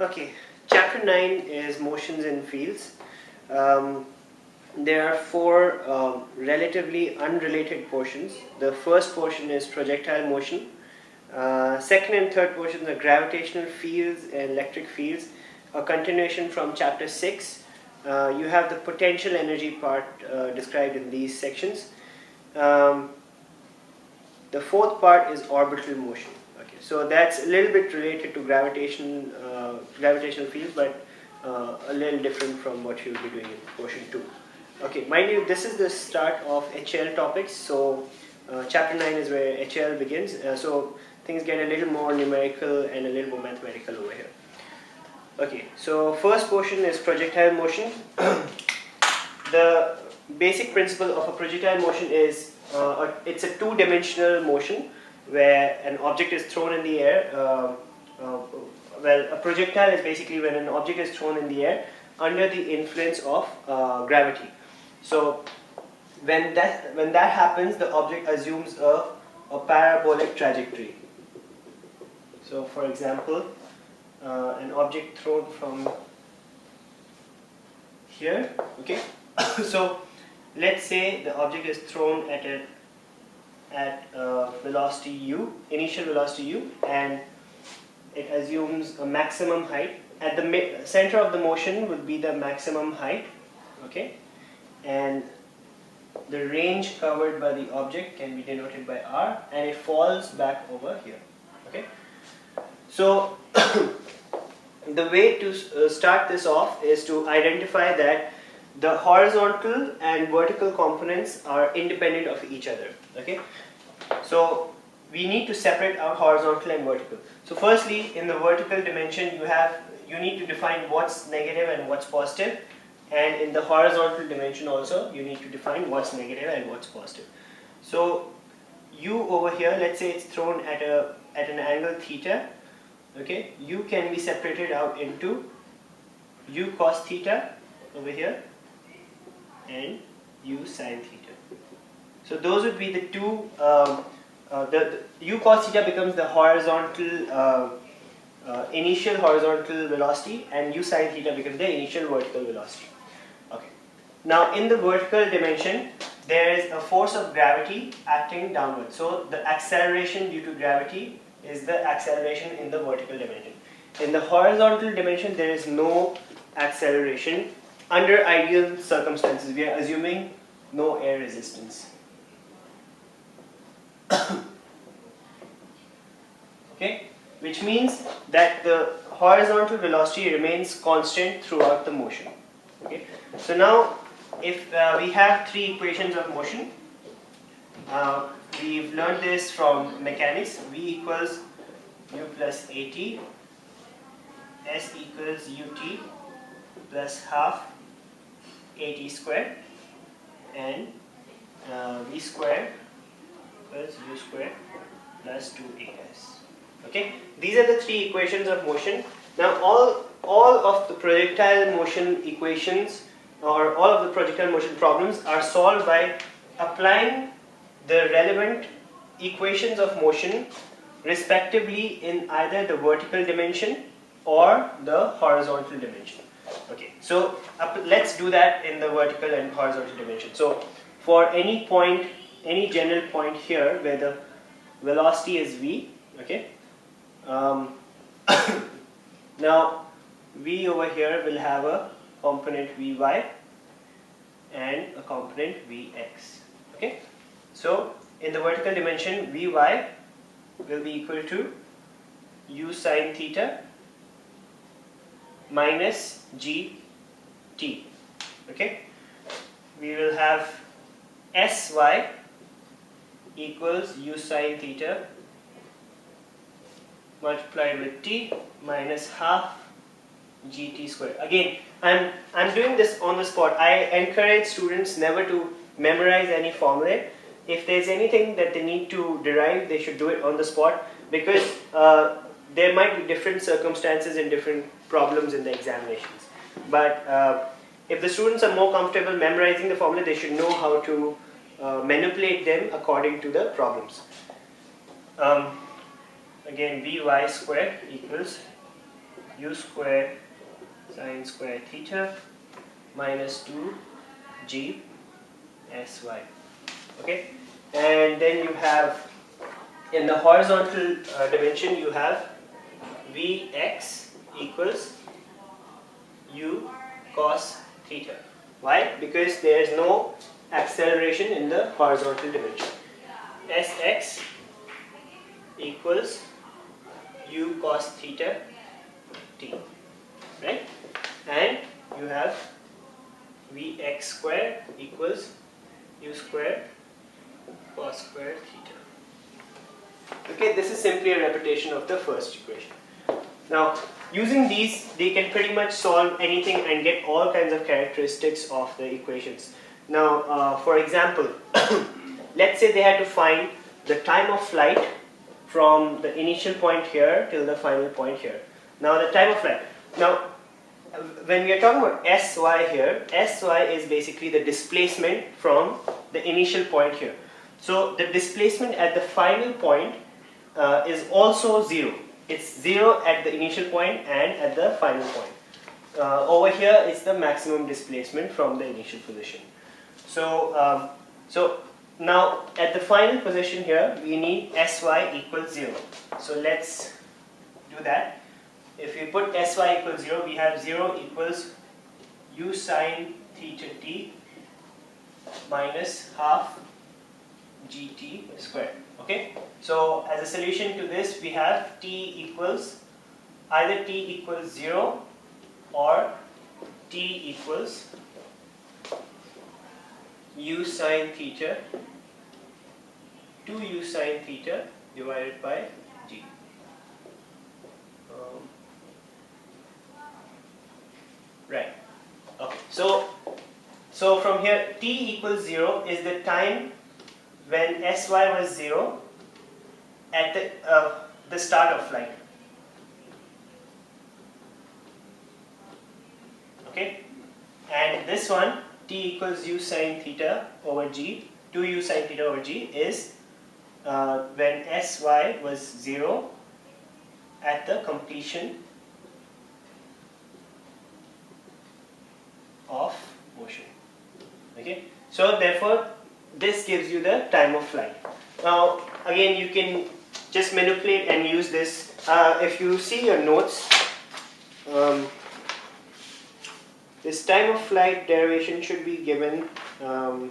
Okay, chapter 9 is motions and fields. Um, there are four relatively unrelated portions. The first portion is projectile motion. Second and third portions are gravitational fields and electric fields. A continuation from chapter 6. You have the potential energy part described in these sections. The fourth part is orbital motion. Okay, so that's a little bit related to gravitational fields, but a little different from what you'll be doing in portion 2. Okay, mind you, this is the start of HL topics. So chapter 9 is where HL begins. So things get a little more numerical and a little more mathematical over here. Okay, so first portion is projectile motion. The basic principle of a projectile motion is it's a two-dimensional motion where an object is thrown in the air. Well, a projectile is basically when an object is thrown in the air under the influence of gravity. So when that happens, the object assumes a parabolic trajectory. So for example, an object thrown from here, okay? So let's say the object is thrown at velocity u, initial velocity u, and it assumes a maximum height. At the center of the motion would be the maximum height, okay? And the range covered by the object can be denoted by r, and it falls back over here, okay? So the way to start this off is to identify that the horizontal and vertical components are independent of each other, okay? So we need to separate our horizontal and vertical. So firstly, in the vertical dimension, you need to define what's negative and what's positive, and in the horizontal dimension also, you need to define what's negative and what's positive. So u over here, let's say it's thrown at an angle theta, okay? U can be separated out into u cos theta over here and u sin theta. So those would be the two. The u cos theta becomes the horizontal initial horizontal velocity, and u sin theta becomes the initial vertical velocity. Okay. Now in the vertical dimension, there is a force of gravity acting downward. So the acceleration due to gravity is the acceleration in the vertical dimension. In the horizontal dimension, there is no acceleration. Under ideal circumstances, we are assuming no air resistance. Okay, which means that the horizontal velocity remains constant throughout the motion. Okay, so now if we have three equations of motion, we've learned this from mechanics. V equals u plus at, S equals ut plus half at squared, and v squared equals u squared plus 2as. Okay, these are the three equations of motion. Now all of the projectile motion equations, or all of the projectile motion problems, are solved by applying the relevant equations of motion respectively in either the vertical dimension or the horizontal dimension. Okay, so let's do that in the vertical and horizontal dimension. So for any point, any general point here where the velocity is v, okay, now v over here will have a component vy and a component vx, okay. So in the vertical dimension, vy will be equal to u sin theta minus gt, okay. We will have sy equals u sin theta multiplied with t minus half gt squared. Again, I'm doing this on the spot. I encourage students never to memorize any formula. If there's anything that they need to derive, they should do it on the spot, because there might be different circumstances and different problems in the examinations. But if the students are more comfortable memorizing the formula, they should know how to manipulate them according to the problems. Again, vy squared equals u square sine square theta minus 2g sy. Okay, and then you have in the horizontal dimension you have Vx equals u cos theta. Why? Because there is no acceleration in the horizontal dimension. Sx equals u cos theta t, right? And you have Vx square equals u square cos square theta. Okay, this is simply a repetition of the first equation. Now, using these, they can pretty much solve anything and get all kinds of characteristics of the equations. Now, for example, let's say they had to find the time of flight from the initial point here till the final point here. Now, the time of flight. Now, when we are talking about Sy here, Sy is basically the displacement from the initial point here. So, the displacement at the final point is also 0. It's 0 at the initial point and at the final point. Over here is the maximum displacement from the initial position. So, now at the final position here we need Sy equals 0. So let's do that. If we put Sy equals 0, we have 0 equals u sine theta t minus half gt squared. Okay, so as a solution to this we have t equals either t equals 0 or t equals u sine theta 2u sine theta divided by g. Right. Okay. So from here t equals 0 is the time when Sy was 0 at the start of flight. Okay, and this one t equals u sine theta over g, 2u sine theta over g is when Sy was 0 at the completion of motion. Okay, so therefore this gives you the time of flight. Now again you can just manipulate and use this. If you see your notes, this time of flight derivation should be given on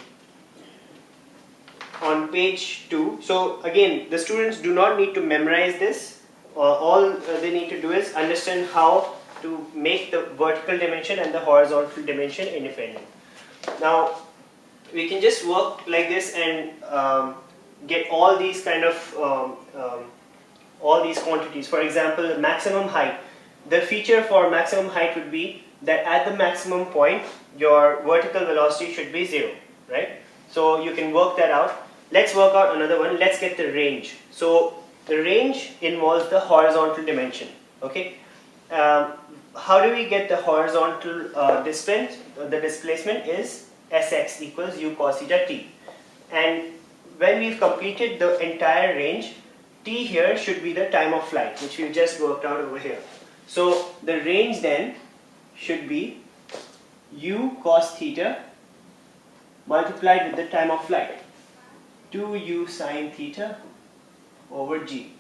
page 2. So again, the students do not need to memorize this. All they need to do is understand how to make the vertical dimension and the horizontal dimension independent. Now we can just work like this and get all these kind of all these quantities. For example, maximum height. The feature for maximum height would be that at the maximum point your vertical velocity should be 0, right? So you can work that out. Let's work out another one. Let's get the range. So the range involves the horizontal dimension. Okay. How do we get the horizontal distance? The displacement is Sx equals u cos theta t. And when we've completed the entire range, t here should be the time of flight, which we've just worked out over here. So the range then should be u cos theta multiplied with the time of flight, 2u sine theta over g.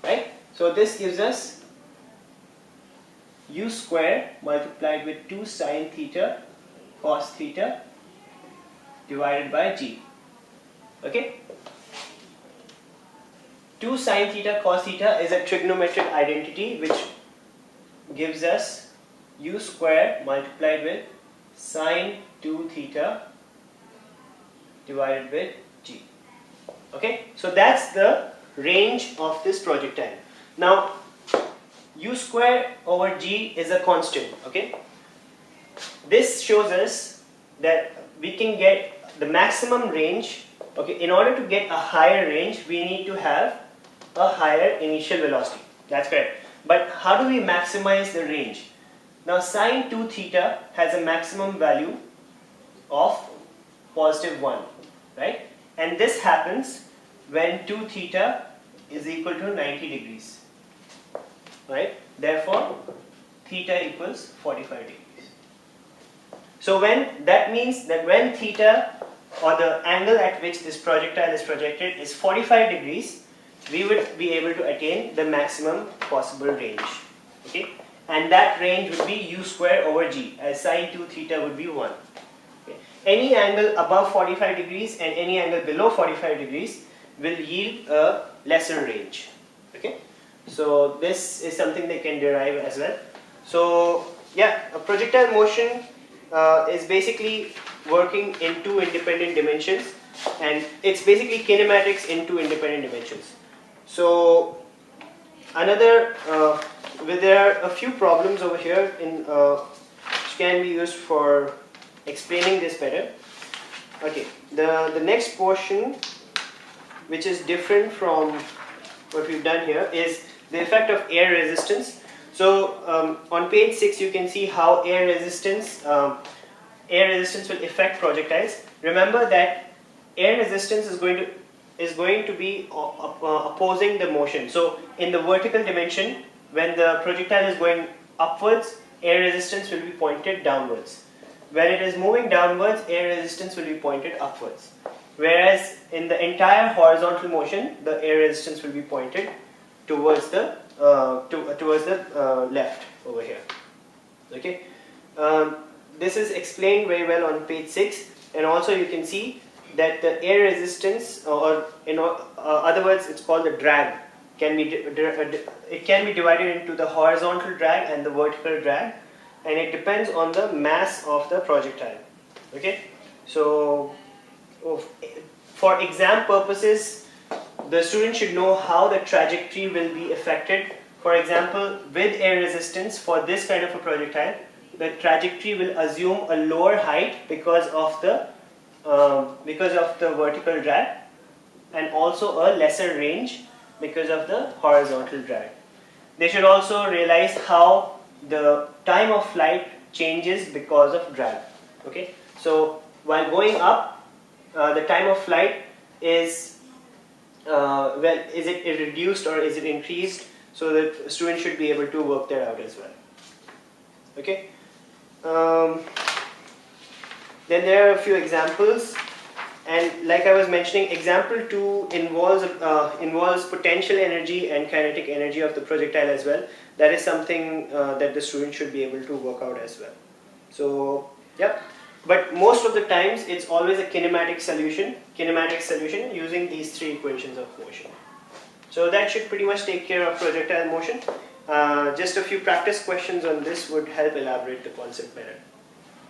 Right? So this gives us u square multiplied with 2 sine theta cos theta divided by g. Okay? 2 sine theta cos theta is a trigonometric identity which gives us u square multiplied with sine 2 theta divided with g. Okay? So that's the range of this projectile. Now u square over g is a constant. Okay? This shows us that we can get the maximum range. Okay, in order to get a higher range, we need to have a higher initial velocity. That's correct. But how do we maximize the range? Now sine 2 theta has a maximum value of positive 1, right? And this happens when 2 theta is equal to 90 degrees, right? Therefore, theta equals 45 degrees. So that means that when theta, or the angle at which this projectile is projected, is 45 degrees, we would be able to attain the maximum possible range. Okay? And that range would be u square over g, as sine 2 theta would be 1. Okay? Any angle above 45 degrees and any angle below 45 degrees will yield a lesser range. Okay? So this is something they can derive as well. So yeah, a projectile motion is basically working in two independent dimensions, and it's basically kinematics in two independent dimensions. So there are a few problems over here which can be used for explaining this better. Okay, the next portion, which is different from what we've done here, is the effect of air resistance. So on page 6 you can see how air resistance will affect projectiles. Remember that air resistance is going to be opposing the motion. So in the vertical dimension, when the projectile is going upwards, air resistance will be pointed downwards. When it is moving downwards, air resistance will be pointed upwards. Whereas in the entire horizontal motion, the air resistance will be pointed towards the left over here. Okay, this is explained very well on page 6, and also you can see that the air resistance, or in other words, it's called the drag. It can be divided into the horizontal drag and the vertical drag, and it depends on the mass of the projectile. Okay, so for exam purposes, the student should know how the trajectory will be affected. For example, with air resistance for this kind of a projectile, the trajectory will assume a lower height because of the vertical drag, and also a lesser range because of the horizontal drag. They should also realize how the time of flight changes because of drag. Okay, so while going up, the time of flight is is it reduced or is it increased? So the student should be able to work that out as well. Okay. Then there are a few examples, and like I was mentioning, example 2 involves potential energy and kinetic energy of the projectile as well. That is something that the student should be able to work out as well. So yeah, but most of the times it's always a kinematic solution using these three equations of motion. So that should pretty much take care of projectile motion. Just a few practice questions on this would help elaborate the concept better.